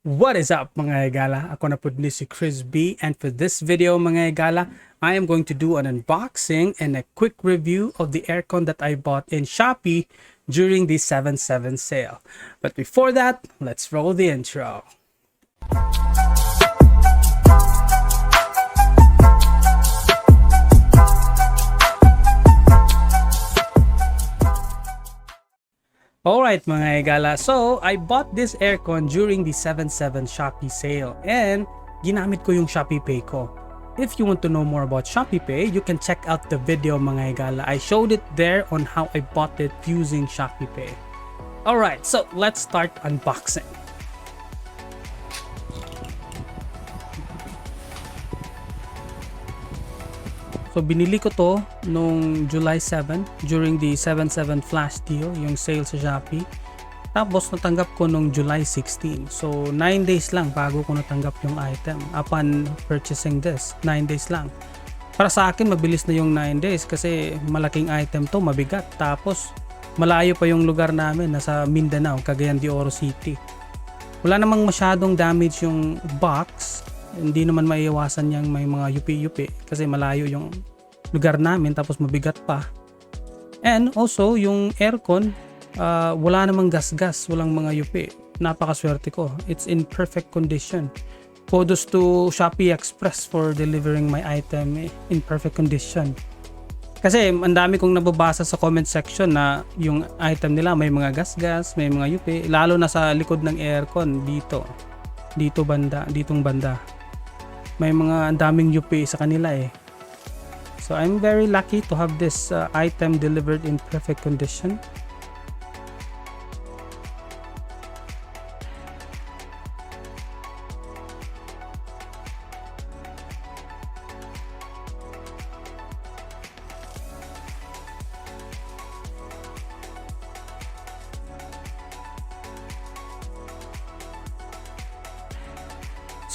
What is up mga higala? Ako na po din si Krizby, and for this video mga higala, I am going to do an unboxing and a quick review of the aircon that I bought in Shopee during the 7/7 sale. But before that, let's roll the intro. Alright mga higala, so I bought this aircon during the 7/7 Shopee sale and ginamit ko yung Shopee Pay ko. If you want to know more about Shopee Pay, you can check out the video mga higala. I showed it there on how I bought it using Shopee Pay. Alright, so let's start unboxing. So binili ko to nung July 7 during the 7/7 flash deal, yung sale sa Shopee. Tapos natanggap ko nung July 16. So 9 days lang bago ko natanggap yung item upon purchasing this. 9 days lang. Para sa akin mabilis na yung 9 days kasi malaking item to, mabigat. Tapos malayo pa yung lugar namin, nasa Mindanao, Cagayan de Oro City. Wala namang masyadong damage yung box. Hindi naman maiiwasan yang may mga yupi-yupi kasi malayo yung lugar namin, tapos mabigat pa. And also yung aircon, wala namang gas-gas, walang mga yupi. Napakaswerte ko. It's in perfect condition. Kudos to Shopee Express for delivering my item in perfect condition. Kasi ang dami kong nababasa sa comment section na yung item nila may mga gas-gas, may mga yupi, lalo na sa likod ng aircon ditong banda. May mga ang daming yupi sa kanila eh. So I'm very lucky to have this item delivered in perfect condition.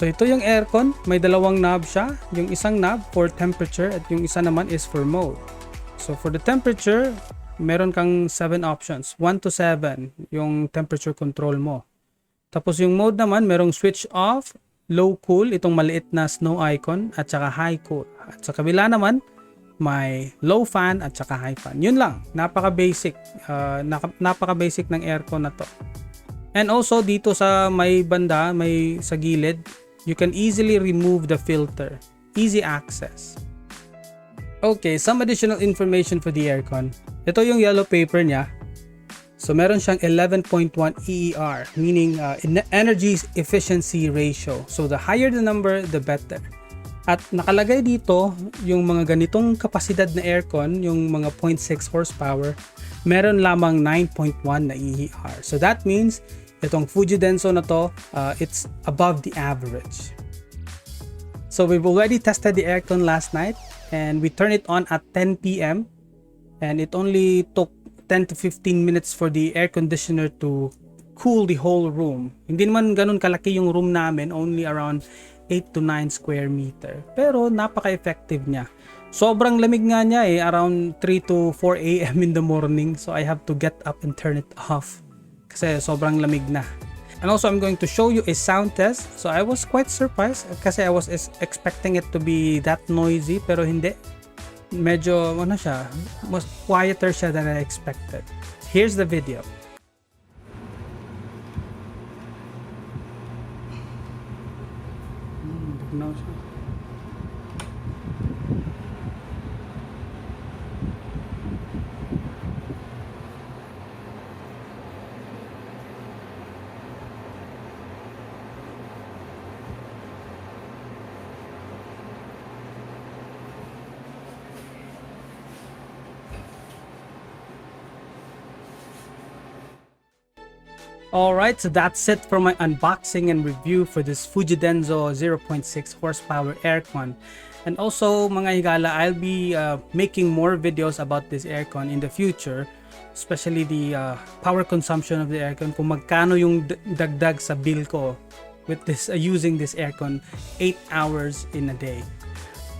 So ito yung aircon, may dalawang knob siya. Yung isang knob for temperature at yung isa naman is for mode. So for the temperature, meron kang 7 options. 1 to 7 yung temperature control mo. Tapos yung mode naman, merong switch off, low cool, itong maliit na snow icon, at saka high cool. At sa kabila naman, may low fan at saka high fan. Yun lang, napaka-basic. Napaka-basic ng aircon na to. And also dito sa may banda, may sa gilid, you can easily remove the filter. Easy access. Okay, some additional information for the aircon. Ito yung yellow paper niya. So meron siyang 11.1 EER, meaning energy efficiency ratio. So the higher the number, the better. At nakalagay dito yung mga ganitong kapasidad na aircon, yung mga 0.6 horsepower, meron lamang 9.1 na EER. So that means itong FUJIDENZO na to, it's above the average. So we've already tested the aircon last night and we turned it on at 10 PM and it only took 10 to 15 minutes for the air conditioner to cool the whole room. Hindi naman ganun kalaki yung room namin, only around 8 to 9 square meter. Pero napaka-effective niya. Sobrang lamig nga niya around 3 to 4 AM in the morning. So I have to get up and turn it off. Kasi sobrang lamig na. And also I'm going to show you a sound test. So I was quite surprised kasi I was expecting it to be that noisy pero hindi. Medyo mas quieter siya than I expected. Here's the video. No siya. Alright, so that's it for my unboxing and review for this FUJIDENZO 0.6 horsepower aircon. And also mga higala, I'll be making more videos about this aircon in the future, especially the power consumption of the aircon, kung magkano yung dagdag sa bill ko with this using this aircon 8 hours in a day.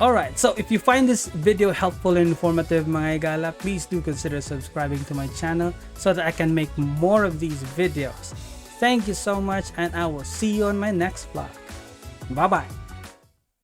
Alright, so if you find this video helpful and informative mga higala, please do consider subscribing to my channel so that I can make more of these videos. Thank you so much and I will see you on my next vlog. Bye-bye.